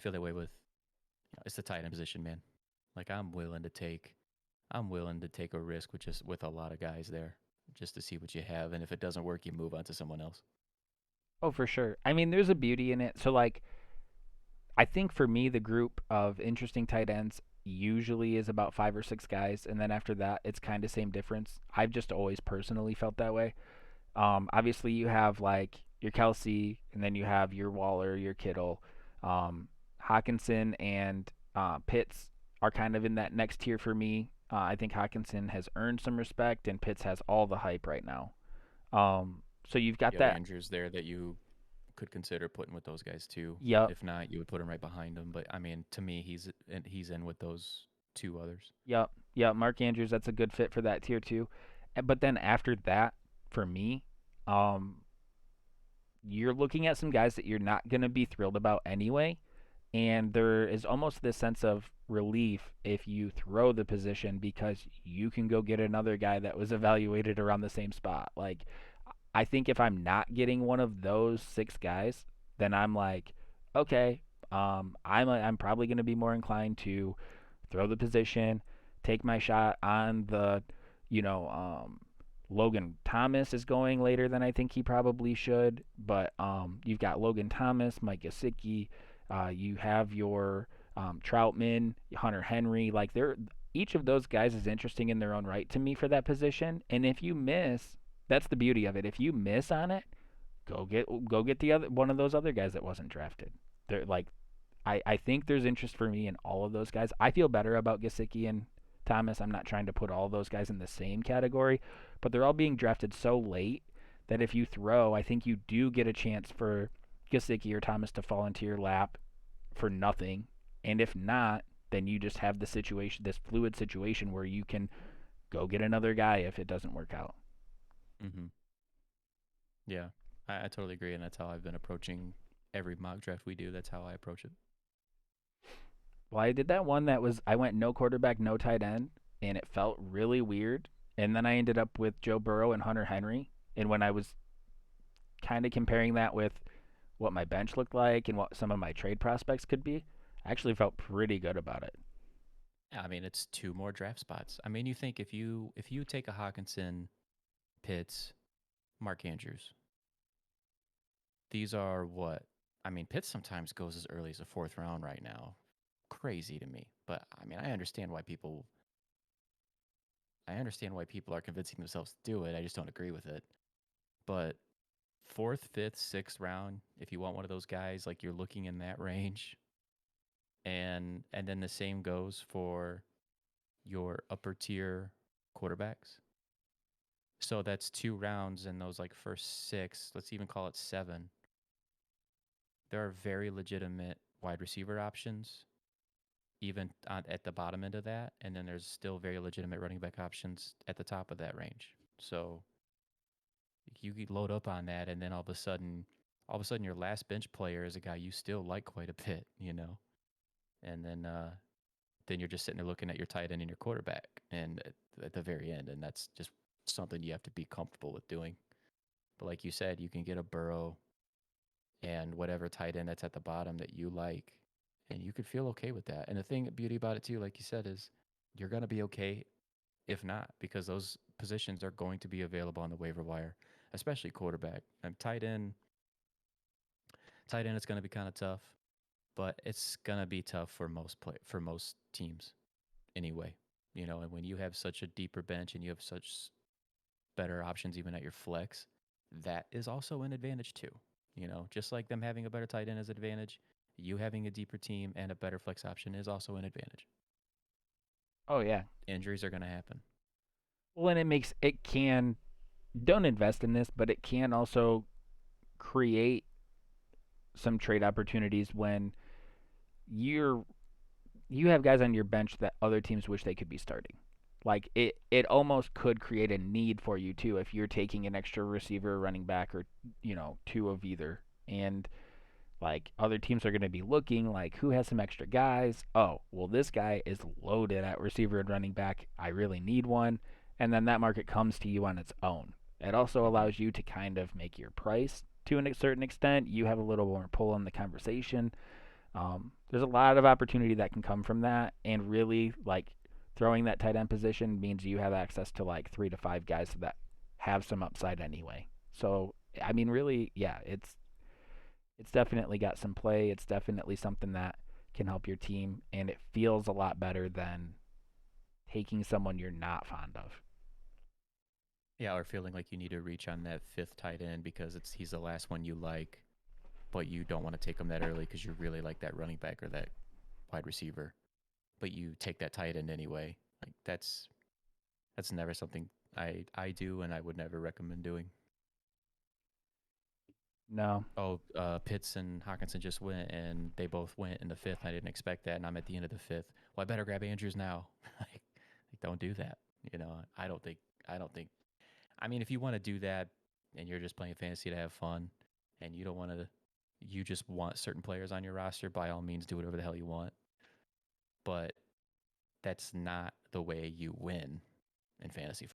I feel that way with it's the tight end position, man. Like I'm willing to take a risk with just with a lot of guys there just to see what you have, and if it doesn't work, you move on to someone else. Oh, for sure. I mean, there's a beauty in it. So, like, I think for me, the group of interesting tight ends usually is about 5 or 6 guys, and then after that, it's kind of same difference. I've just always personally felt that way. Obviously, you have like your Kelsey, and then you have your Waller, your Kittle, um, Hawkinson, and Pitts are kind of in that next tier for me. I think Hawkinson has earned some respect, and Pitts has all the hype right now. So you've got You have that. Andrews there that you could consider putting with those guys too. Yep, If not, you would put him right behind him. But I mean, to me, he's in with those two others. yep, yep. Mark Andrews, that's a good fit for that tier too. But then after that, for me, um, you're looking at some guys that you're not going to be thrilled about anyway. And there is almost this sense of relief if you throw the position because you can go get another guy that was evaluated around the same spot. Like, I think if I'm not getting one of those 6 guys, then I'm like, okay, I'm probably going to be more inclined to throw the position, take my shot on the, you know, Logan Thomas is going later than I think he probably should, but you've got Logan Thomas, Mike Gesicki, you have your Troutman, Hunter Henry. Like they're each of those guys is interesting in their own right to me for that position. And if you miss, that's the beauty of it. If you miss on it, go get the other one of those other guys that wasn't drafted. They're like I think there's interest for me in all of those guys. I feel better about Gesicki and Thomas. I'm not trying to put all those guys in the same category, but they're all being drafted so late that if you throw, I think you do get a chance for Gesicki or Thomas to fall into your lap for nothing. And if not, then you just have the situation, this fluid situation where you can go get another guy if it doesn't work out. Mm-hmm. Yeah, I totally agree, and that's how I've been approaching every mock draft we do. That's how I approach it. Well, I did that one that was I went no quarterback, no tight end, and it felt really weird. And then I ended up with Joe Burrow and Hunter Henry. And when I was kind of comparing that with what my bench looked like and what some of my trade prospects could be, I actually felt pretty good about it. Yeah, I mean, it's two more draft spots. I mean, you think if you take a Hawkinson, Pitts, Mark Andrews, these are what I mean. Pitts sometimes goes as early as the fourth round right now. Crazy to me, but I mean, I understand why people are convincing themselves to do it. I just don't agree with it. But fourth, fifth, sixth round, if you want one of those guys, like you're looking in that range, and then the same goes for your upper tier quarterbacks. So that's 2 rounds in those like first six. Let's even call it seven. There are very legitimate wide receiver options, even at the bottom end of that, and then there's still very legitimate running back options at the top of that range. So you could load up on that, and then all of a sudden, your last bench player is a guy you still like quite a bit, and then you're just sitting there looking at your tight end and your quarterback, and at the very end, and that's just something you have to be comfortable with doing. But like you said, you can get a Burrow and whatever tight end that's at the bottom that you like, and you could feel okay with that. And the thing, beauty about it too, like you said, is you're gonna be okay if not, because those positions are going to be available on the waiver wire, especially quarterback. And tight end, it's going to be kind of tough, but it's going to be tough for for most teams anyway. And when you have such a deeper bench and you have such better options even at your flex, that is also an advantage too. Just like them having a better tight end is an advantage, you having a deeper team and a better flex option is also an advantage. Oh yeah. Injuries are going to happen. Well, and it can don't invest in this, but it can also create some trade opportunities when you're you have guys on your bench that other teams wish they could be starting. Like it almost could create a need for you too if you're taking an extra receiver, running back, or two of either. And like other teams are going to be looking like who has some extra guys. Oh, well this guy is loaded at receiver and running back. I really need one, and then that market comes to you on its own. It also Mm-hmm. allows you to kind of make your price to a certain extent. You have a little more pull in the conversation. There's a lot of opportunity that can come from that, and really like throwing that tight end position means you have access to like 3 to 5 guys that have some upside anyway. So I mean, really, yeah, it's definitely got some play. It's definitely something that can help your team, and it feels a lot better than taking someone you're not fond of. Yeah, or feeling like you need to reach on that fifth tight end because he's the last one you like, but you don't want to take him that early because you really like that running back or that wide receiver, but you take that tight end anyway. Like that's never something I do and I would never recommend doing. No, Oh, Pitts and Hawkinson just went, and they both went in the fifth. I didn't expect that, and I'm at the end of the fifth. Well, I better grab Andrews now. like, don't do that. You know, I don't think. I don't think. I mean, if you want to do that, and you're just playing fantasy to have fun, and you don't want to, you just want certain players on your roster. By all means, do whatever the hell you want. But that's not the way you win in fantasy